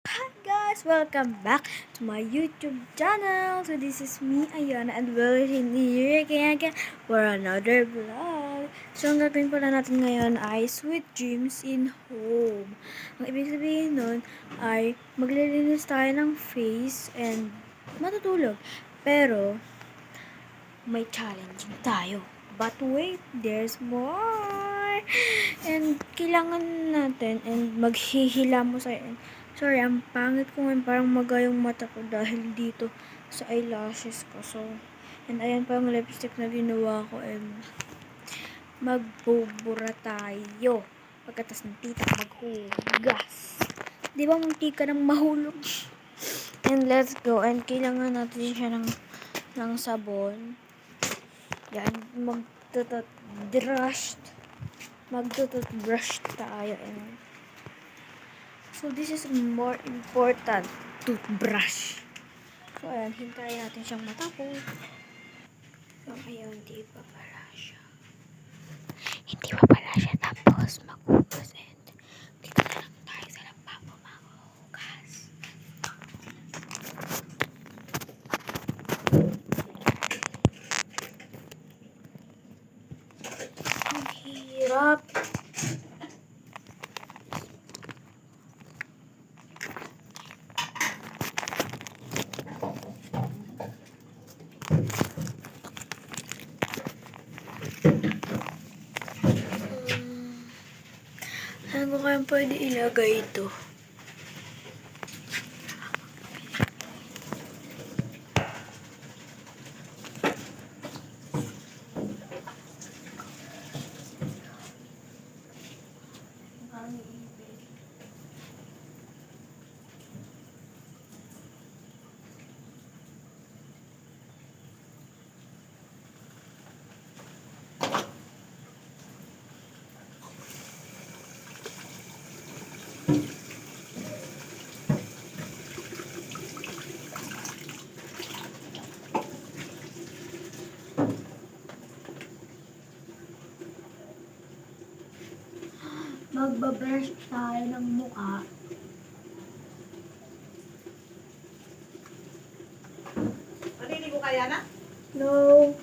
Hi guys! Welcome back to my YouTube channel! So this is me, Ayana, and we're here again for another vlog. So ang gagawin pala natin ngayon ay Sweet Dreams in Home. Ang ibig sabihin nun ay maglilinis tayo ng face and matutulog. Pero may challenging tayo. But wait, there's more! And kailangan natin and maghihila mo sa. Sorry, ang pangit ko ngayon, parang maga yung mata ko dahil dito sa eyelashes ko. So, and ayan pa yung lipstick na ginawa ko and magbubura tayo. Pagkatas ng tita, maghugas. Di ba munti ka nang mahulog? And let's go. And kailangan natin siya ng sabon. Yan, magtututbrush tayo. And so, this is more important, toothbrush. So, ayan, hintayin natin siyang matapos. So, ayun, hindi pa pala siya. Tapos, maghugas and dito na lang tayo sa lababo maghugas. Ang hirap. Saan ko kaya pwede ilagay ito? Magbabrush tayo ng mukha. Maliligo kaya na? No.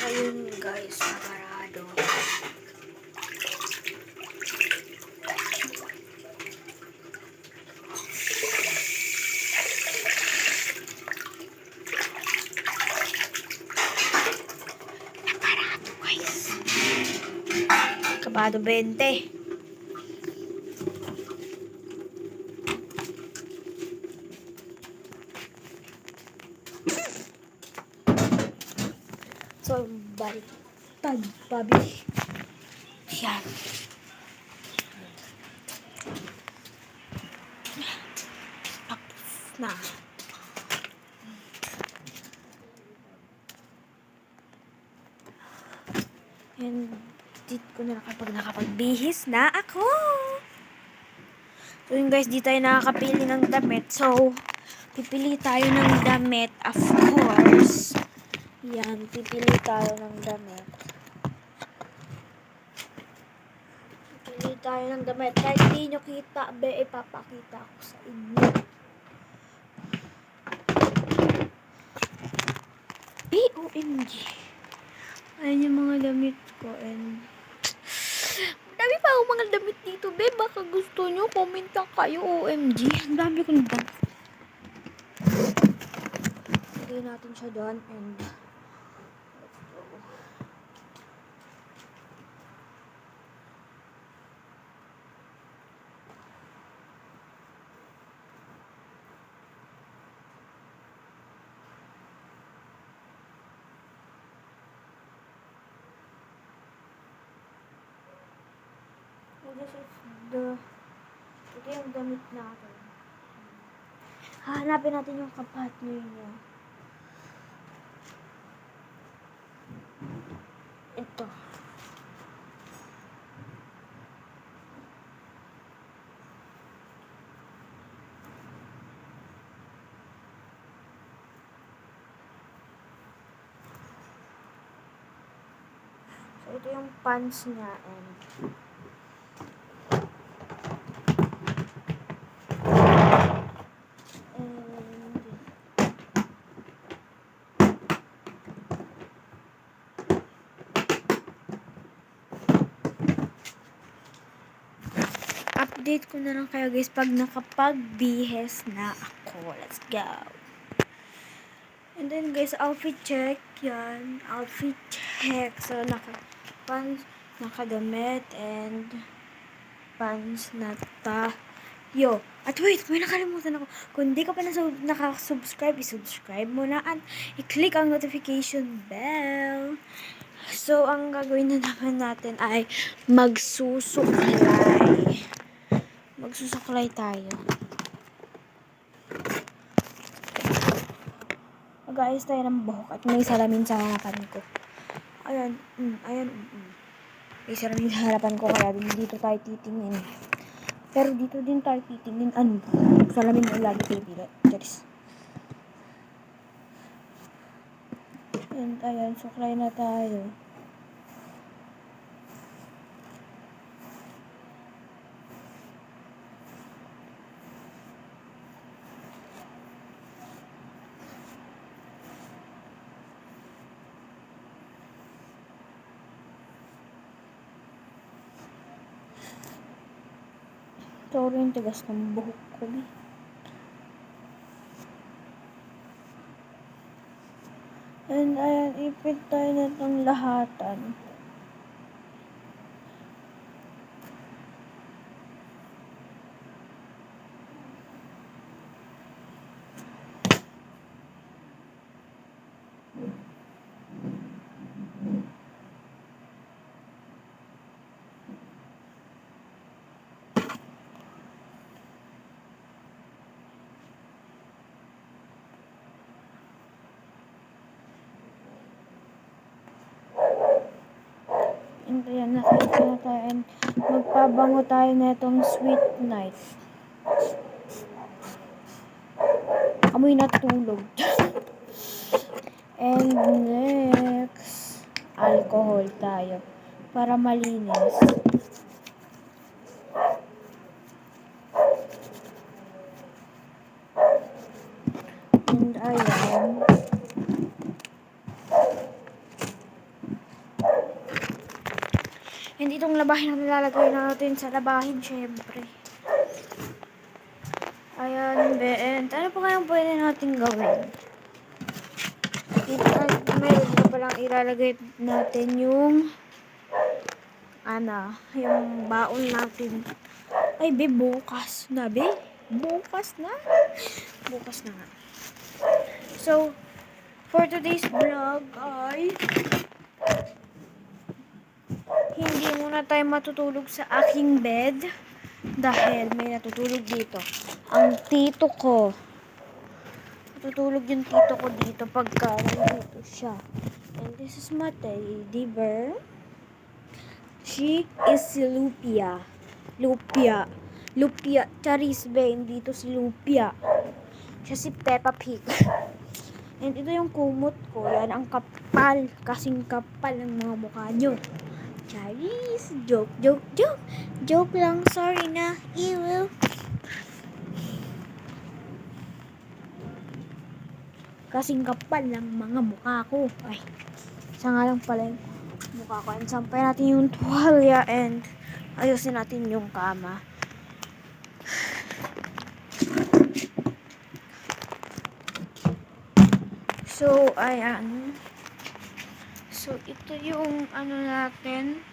Ayun guys, nakarado. Nakarado guys. Kabado 20. So, baliktad, babi. Yan. Tapos na. And dito ko na kapag nakapagbihis na ako. So yun guys, di tayo nakakapili ng damit. So, pipili tayo ng damit, of course. Yan, pipili tayo ng damit. Pipili tayo ng damit. Kahit di nyo kita, ipapakita ko sa inyo. OMG. Ayan yung mga damit ko. And dami pa akong mga damit dito, be. Baka gusto nyo, comment lang kayo. OMG. Ang dami ko na. Lagay natin siya doon. And this is ito yung damit natin. Hahanapin natin yung kapatner niya. Ito. So, ito yung pants niya and update ko na lang kayo guys pag nakapagbihes na ako. Let's go. And then guys, outfit check. Yan. Outfit check. So, pants, nakadamit, and pants na tayo. At wait, may nakalimutan ako. Kung di ka pa nakasubscribe, isubscribe mo na at i-click ang notification bell. So, ang gagawin na naman natin ay magsusuklay. Magsusuklay tayo. Mag-aayos tayo ng buhok at may salamin sa harapan ko. Ayan, ayan. May salamin sa harapan ko kaya dito tayo titingin. Pero dito din tayo titingin. Ano? Salamin mo lagi pipili. Cheers. And ayan, suklay na tayo. Sorry yung tigas ng buhok ko. And ayan, ipit tayo na itong lahatan. And ayan, nasa na tayo. And magpabango tayo na itong sweet night. Amoy natulog. And next, alcohol tayo. Para malinis. And ayan. And itong labahin na nilalagay natin sa labahin, syempre. Ayan, and ano pa kayang pwede natin gawin? Dito mayroon na palang ilalagay natin yung yung baon natin. Ay, bukas na, Bukas na? Bukas na nga. So, for today's vlog ay hindi muna tayo matutulog sa aking bed dahil may natutulog dito. Ang tito ko. Natutulog yung tito ko dito pagka nandito siya. And this is my teddy bear. She is si Lupia. Lupia Charisbe. Dito si Lupia. Siya si Peppa Pig. And ito yung kumot ko. Yan ang kapal. Kasing kapal ng mga mukha nyo. Charis. Joke. Joke lang. Sorry na. Ew. Kasing kapal ng mga mukha ko. Ay. Isa nga lang pala yung mukha ko. And sampay natin yung tuwalya. And ayusin natin yung kama. So, ayan. So, ito yung natin.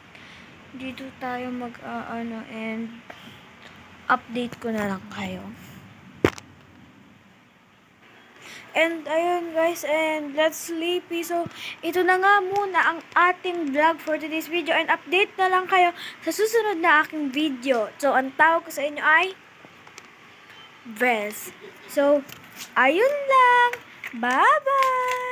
Dito tayo and update ko na lang kayo. And ayun guys, and let's sleepy. So, ito na nga muna ang ating vlog for today's video. And update na lang kayo sa susunod na aking video. So, ang tawag ko sa inyo ay Vez. So, ayun lang. Bye-bye!